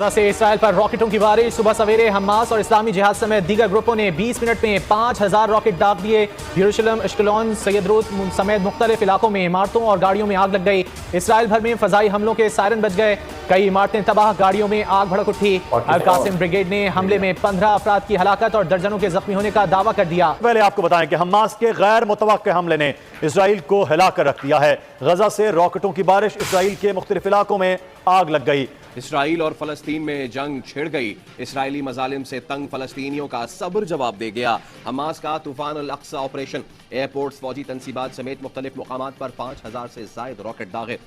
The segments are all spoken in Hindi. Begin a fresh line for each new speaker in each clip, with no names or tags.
से इसराइल पर रॉकेटों की बारिश। सुबह सवेरे हमास और इस्लामी जिहाद समेत दीगर ग्रुपों ने 20 मिनट में 5000 रॉकेट दाग दिए। यरूशलेम, अश्कलोन, सैयदरुत समेत मुख्तलिफ इलाकों में इमारतों और गाड़ियों में आग लग गई। इसराइल भर में फजाई हमलों के सायरन बज गए। कई इमारतें तबाह, गाड़ियों में आग भड़क उठी। अल कासिम ब्रिगेड ने हमले में 15 अफराद की हलाकत और दर्जनों के जख्मी होने का दावा कर दिया।
पहले आपको बताएं कि हमास के गैर मुतवक्के हमले ने इसराइल को हिलाकर रख दिया है। गजा से रॉकेटों की बारिश, इसराइल के मुख्तलिफ इलाकों में आग लग गई।
इसराइल और फलस्तीन में जंग छिड़ गई। इसराइली मजालिम से तंग फलस्तीनियों का सब्र जवाब दे गया। हमास का तूफान अल अक्सा ऑपरेशन, एयरपोर्ट्स, फौजी तनसीबात समेत मुख्तलिफ मुकामात पर 5000 से जायद रॉकेट दागे।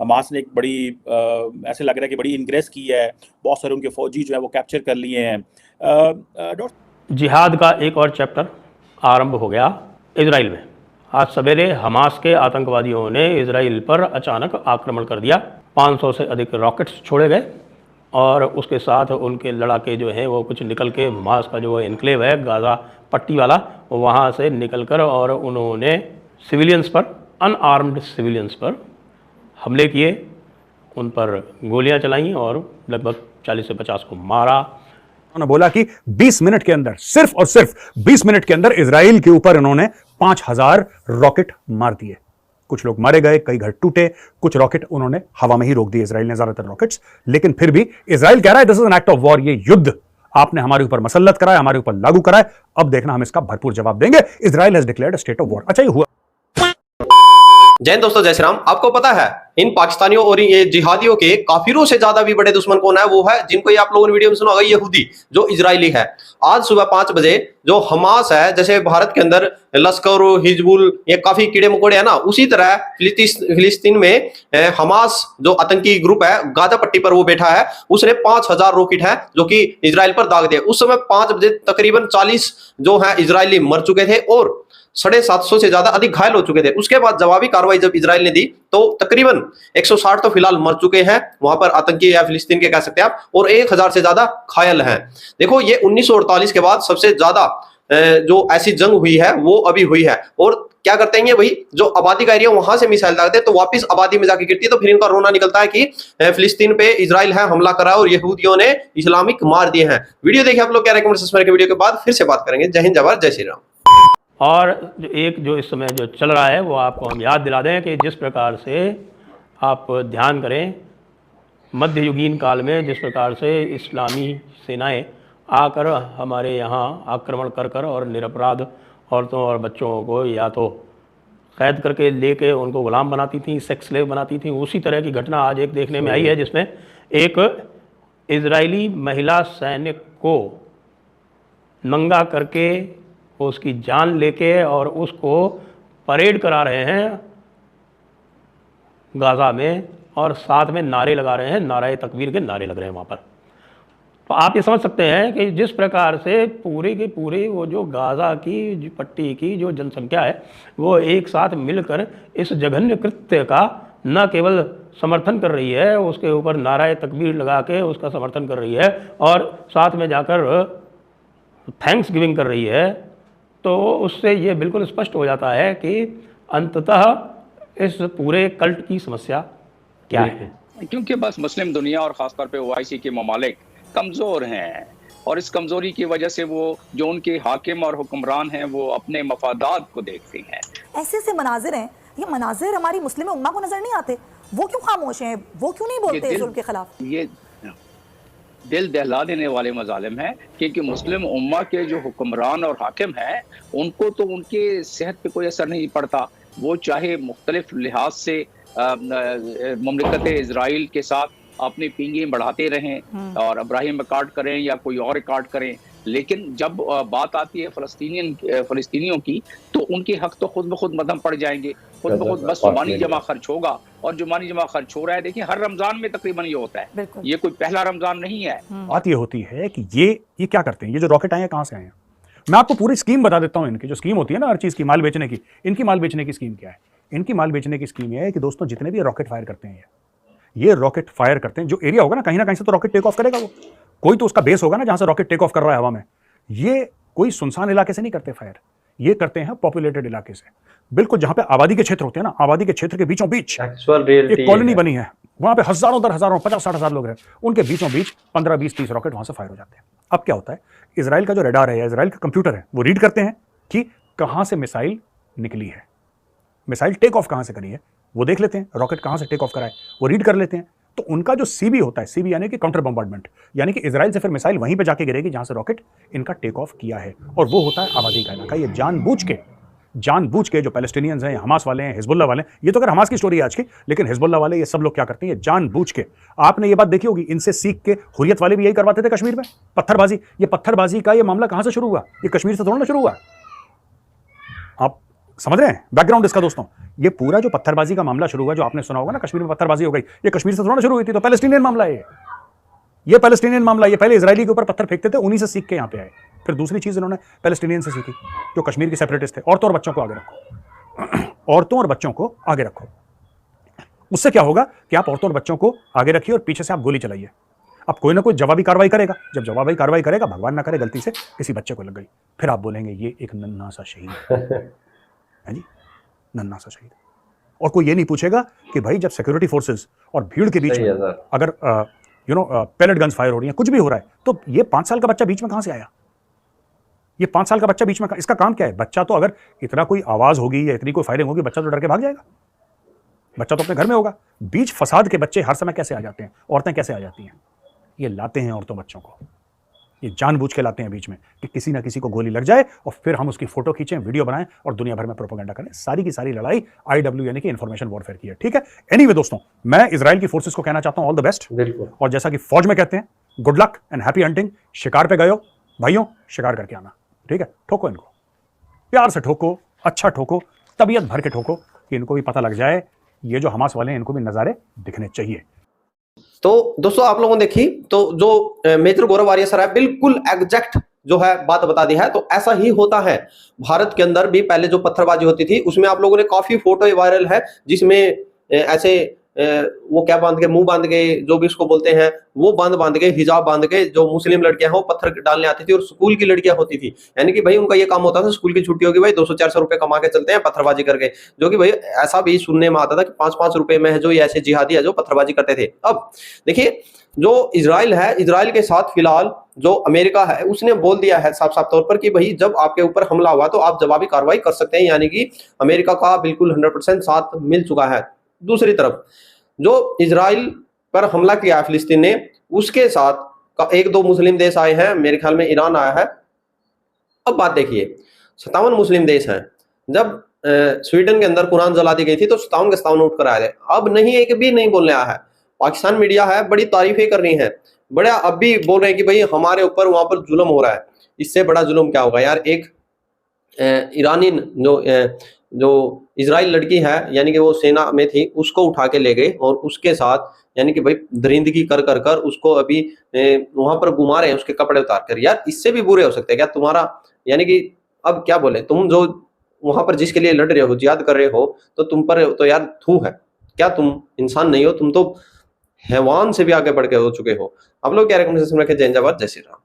हमास ने एक बड़ी ऐसे लग रहा है कि बड़ी इंग्रेस की है। बहुत सारे उनके फौजी जो है वो कैप्चर कर लिए हैं।
जिहाद का एक और चैप्टर आरंभ हो गया इजराइल में। आज सवेरे हमास के आतंकवादियों ने इजराइल पर अचानक आक्रमण कर दिया। 500 से अधिक रॉकेट्स छोड़े गए और उसके साथ उनके लड़ाके जो हैं वो कुछ निकल के हमास का जो एनक्लेव है गाज़ा पट्टी वाला, वहाँ से निकलकर और उन्होंने सिविलियंस पर, अनआर्म्ड सिविलियंस पर हमले किए, उन पर गोलियां चलाईं और लगभग 40 से 50 को मारा।
उन्होंने बोला कि 20 मिनट के अंदर, सिर्फ और सिर्फ 20 मिनट के अंदर इजराइल के ऊपर इन्होंने 5000 रॉकेट मार दिए। कुछ लोग मारे गए, कई घर टूटे, कुछ रॉकेट उन्होंने हवा में ही रोक दिए इजराइल ने, ज्यादातर रॉकेट्स। लेकिन फिर भी इजराइल कह रहा है this is an act of war, ये युद्ध आपने हमारे ऊपर मसल्लत कराया, हमारे ऊपर लागू कराया, अब देखना हम इसका भरपूर जवाब देंगे। Israel has declared a state of war. अच्छा, ये हुआ।
जय हिंद दोस्तों, जय श्री राम। आपको पता है इन पाकिस्तानियों और ये जिहादियों के काफिरों से ज्यादा भी बड़े दुश्मन कौन है? वो है जिनको ये आप लोगों ने वीडियो में सुना होगा, यहूदी, जो इजरायली है। आज सुबह 5 बजे जो हमास है, जैसे भारत के अंदर लश्कर, हिजबुल, ये काफी कीड़े मकोड़े हैं ना, उसी तरह फिलिस्तीन में हमास जो आतंकी ग्रुप है गाजा पट्टी पर वो बैठा है। उसने 5000 रॉकेट है जो कि इजराइल पर दाग दिए। उस समय 5 बजे तकरीबन 40 जो है इजरायली मर चुके थे और 750 से ज्यादा अधिक घायल हो चुके थे। उसके बाद जवाबी कार्रवाई जब इजराइल ने दी तो तकरीबन 160 तो फिलहाल मर चुके हैं वहां पर, आतंकी या फिलिस्तीन के कह सकते हैं आप, और 1000 से ज्यादा घायल हैं। देखो, ये 1948 के बाद सबसे ज्यादा जो ऐसी जंग हुई है वो अभी हुई है। और क्या करते हैं भाई, जो आबादी का एरिया वहां से मिसाइल दागते हैं तो वापस आबादी में जाके गिरती है, तो फिर इनका रोना निकलता है कि फिलिस्तीन पे इजराइल है हमला करा और यहूदियों ने इस्लामिक मार दिए हैं। वीडियो देखिए आप लोग, क्या रेकमेंड के वीडियो के बाद फिर से बात करेंगे। जय हिंद, जय भारत, जय श्री राम।
और एक जो इस समय जो चल रहा है वो आपको हम याद दिला दें कि जिस प्रकार से आप ध्यान करें, मध्ययुगीन काल में जिस प्रकार से इस्लामी सेनाएं आकर हमारे यहाँ आक्रमण कर और निरपराध औरतों और बच्चों को या तो कैद करके लेके उनको गुलाम बनाती थी, सेक्स स्लेव बनाती थी, उसी तरह की घटना आज एक देखने में आई है, जिसमें एक इजरायली महिला सैनिक को नंगा करके उसकी जान लेके और उसको परेड करा रहे हैं गाज़ा में, और साथ में नारे लगा रहे हैं, नारे तकबीर के नारे लग रहे हैं वहाँ पर। तो आप ये समझ सकते हैं कि जिस प्रकार से पूरे के पूरे वो जो गाज़ा की पट्टी की जो जनसंख्या है वो एक साथ मिलकर इस जघन्य कृत्य का न केवल समर्थन कर रही है, उसके ऊपर नारे तकबीर लगा के उसका समर्थन कर रही है और साथ में जाकर थैंक्स गिविंग कर रही है, तो उससे ये बिल्कुल स्पष्ट हो जाता है कि अंततः इस पूरे कल्ट की समस्या क्या है।
क्योंकि बस मुस्लिम दुनिया और ख़ासतौर पे ओआईसी के ममालिक कमज़ोर हैं और इस कमज़ोरी की वजह से वो जो उनके हाकिम और हुक्मरान हैं वो अपने मफादात को देखते हैं।
ऐसे ऐसे मनाजिर हैं, ये मनाजिर हमारी मुस्लिम उम्मा को नज़र नहीं आते। वो क्यों खामोश हैं? वो क्यों नहीं बोलते जुल्म के खिलाफ?
ये दिल दहला देने वाले मजालिम हैं, क्योंकि मुस्लिम उम्मा के जो हुक्मरान और हाकिम हैं उनको तो उनके सेहत पे कोई असर नहीं पड़ता। वो चाहे मुख्तलिफ लिहाज से मुमलिकत इजराइल के साथ अपनी पींगें बढ़ाते रहें और इब्राहिम अकार्ड करें या कोई और अकार्ड करें, लेकिन जब बात आती है फ़लस्तीनियों की तो उनके हक तो खुद ब खुद मदम पड़ जाएंगे। खुद ब खुद बस जुबानी जमा खर्च होगा, और जुबानी जमा खर्च हो रहा है। देखिए, हर रमज़ान में तकरीबन ये होता है, ये कोई पहला रमज़ान नहीं है।
बात ये होती है कि ये क्या करते हैं, ये जो रॉकेट आए हैं कहाँ से आए हैं? मैं आपको पूरी स्कीम बता देता हूँ। इनकी जो स्कीम होती है ना हर चीज़ की, माल बेचने की, इनकी माल बेचने की स्कीम क्या है? इनकी माल बेचने की स्कीम यह है कि दोस्तों जितने भी रॉकेट फायर करते हैं, ये रॉकेट फायर करते हैं, जो एरिया होगा ना कहीं से तो रॉकेट टेक ऑफ करेगा, वो कोई तो उसका बेस होगा ना जहाँ से रॉकेट टेक ऑफ कर रहा है हवा में। ये कोई सुनसान इलाके से नहीं करते फायर, ये करते हैं पॉपुलेटेड इलाके से, बिल्कुल जहाँ पे आबादी के क्षेत्र होते हैं ना, आबादी के क्षेत्र के बीचों बीच एक कॉलोनी बनी है, वहां पे हजारों दर हजारों 50-60 हजार लोग रहे, उनके बीचों बीच 15, 20, 30 रॉकेट वहां से फायर हो जाते हैं। अब क्या होता है, इजराइल का जो रडार है या इजराइल का कंप्यूटर है वो रीड करते हैं कि कहां से मिसाइल निकली है, मिसाइल टेक ऑफ कहां से करी है वो देख लेते हैं, रॉकेट कहां से टेक ऑफ करा है वो रीड कर लेते हैं। तो उनका जो सीबी होता है, सीबी यानी कि काउंटर बम्बार्डमेंट, यानी कि इजराइल से फिर मिसाइल वहीं पे जाके गिरेगी जहां से रॉकेट इनका टेक ऑफ किया है, और वो होता है आबादी का इलाका। ये जानबूझ के जो पैलेस्टीनियंस हैं, हमास वाले हैं, हिजबुल्लाह वाले हैं, ये तो अगर हमास की स्टोरी है आज की, लेकिन हिजबुल्लाह वाले ये सब लोग क्या करते हैं, ये जानबूझ के, आपने ये बात देखी होगी, इनसे सीख के हुर्रियत वाले भी यही करवाते थे कश्मीर में, पत्थरबाजी। ये पत्थरबाजी का ये मामला कहां से शुरू हुआ, ये कश्मीर से थोड़ा ना शुरू हुआ। आप समझ रहे हैं बैकग्राउंड इसका दोस्तों? ये पूरा जो पत्थरबाजी का मामला शुरू हुआ, जो आपने सुना होगा ना कश्मीर में पत्थरबाजी हो गई, ये कश्मीर से थोड़ा ना शुरू हुई थी, तो पैलेस्टीनियन मामला है ये पैलेस्टीनियन मामला। ये पहले इजरायली के ऊपर पत्थर फेंकते थे, उन्हीं से सीख के यहां पे आए। फिर दूसरी चीज इन्होंने पैलेस्टीनियन से सीखी, जो कश्मीर के सेपरेटिस्ट थे। औरतों और बच्चों को आगे रखो, औरतों और बच्चों को आगे रखो। उससे क्या होगा कि आप औरतों और बच्चों को आगे रखिए और पीछे से आप गोली चलाइए। अब कोई ना कोई जवाबी कार्रवाई करेगा, जब जवाबी कार्रवाई करेगा, भगवान ना करे गलती से किसी बच्चे को लग गई, फिर आप बोलेंगे ये एक नन्हा सा शहीद है जी, नन्हा सा शहीद। और कोई ये नहीं पूछेगा कि भाई जब सिक्योरिटी फोर्सेस और भीड़ के बीच में अगर पैलेट गन्स फायर हो रही हैं, कुछ भी हो रहा है, तो ये 5 साल का बच्चा बीच में कहां से आया? ये 5 साल का बच्चा बीच में, इसका काम क्या है? बच्चा तो अगर इतना कोई आवाज होगी या इतनी कोई फायरिंग होगी, बच्चा तो डर के भाग जाएगा, बच्चा तो अपने घर में होगा। बीच फसाद के बच्चे हर समय कैसे आ जाते हैं, औरतें कैसे आ जाती हैं? ये लाते हैं औरतों बच्चों को, ये जानबूझ के लाते हैं बीच में कि किसी ना किसी को गोली लग जाए और फिर हम उसकी फोटो खींचें, वीडियो बनाएं और दुनिया भर में प्रोपेगेंडा करें। सारी की सारी लड़ाई IW यानी कि इंफॉर्मेशन वॉरफेयर की है, ठीक है। एनीवे दोस्तों, मैं इजराइल की फोर्सेस को कहना चाहता हूं ऑल द बेस्ट, और जैसा कि फौज में कहते हैं good luck and happy hunting. शिकार पे गए हो भाइयों, शिकार करके आना, ठीक है। ठोको इनको, प्यार से ठोको, अच्छा ठोको, तबीयत भर के ठोको कि इनको भी पता लग जाए ये जो हमास वाले हैं इनको भी नजारे दिखने चाहिए।
तो दोस्तों आप लोगों ने देखी तो जो मेजर गौरव आर्य सर है, बिल्कुल एग्जैक्ट जो है बात बता दी है। तो ऐसा ही होता है भारत के अंदर भी, पहले जो पत्थरबाजी होती थी उसमें आप लोगों ने काफी फोटो वायरल है जिसमें ऐसे वो क्या बांध के, मुंह बांध के, जो भी उसको बोलते हैं, वो बांध के, हिजाब बांध के जो मुस्लिम लड़कियां हैं वो पत्थर डालने आती थी, और स्कूल की लड़कियां होती थी, यानी कि भाई उनका ये काम होता था, स्कूल की छुट्टी होगी भाई 200-400 रुपए कमा के चलते हैं पत्थरबाजी करके। जो कि भाई ऐसा भी सुनने में आता था कि 5-5 रुपए में है जो ये ऐसे जिहादी है जो पत्थरबाजी करते थे। अब देखिए जो इजराइल है, इजराइल के साथ फिलहाल जो अमेरिका है उसने बोल दिया है साफ साफ तौर पर कि भाई जब आपके ऊपर हमला हुआ तो आप जवाबी कार्रवाई कर सकते हैं, यानी कि अमेरिका का बिल्कुल 100% साथ मिल चुका है। दूसरी तरफ जो इजराइल पर हमला किया है फिलिस्तीन ने, उसके साथ 1-2 मुस्लिम देश आए हैं, मेरे ख्याल में ईरान आया है। अब बात देखिए, 57 मुस्लिम देश हैं। जब स्वीडन के अंदर कुरान जला दी गई थी तो 57 के 57 उठ कर आए थे। अब नहीं, एक भी नहीं बोलने आया है। पाकिस्तान मीडिया है, बड़ी तारीफें कर रही हैं, बड़ा अब भी बोल रहे हैं कि भाई हमारे ऊपर वहां पर जुल्म हो रहा है। इससे बड़ा जुल्म क्या होगा यार? एक ईरानी जो इजराइल लड़की है, यानी कि वो सेना में थी, उसको उठा के ले गए और उसके साथ यानी कि भाई दरिंदगी कर कर कर उसको अभी वहां पर घुमा रहे हैं, उसके कपड़े उतार कर। यार इससे भी बुरे हो सकते हैं क्या तुम्हारा? यानी कि अब क्या बोले, तुम जो वहां पर जिसके लिए लड़ रहे हो, जिहाद कर रहे हो, तो तुम पर तो यार थू है क्या? तुम इंसान नहीं हो, तुम तो हैवान से भी आगे बढ़ के हो चुके हो। आप लोग क्या रिकमेंडेशन रखें? जय हिंद, जय भारत, जय श्री राम।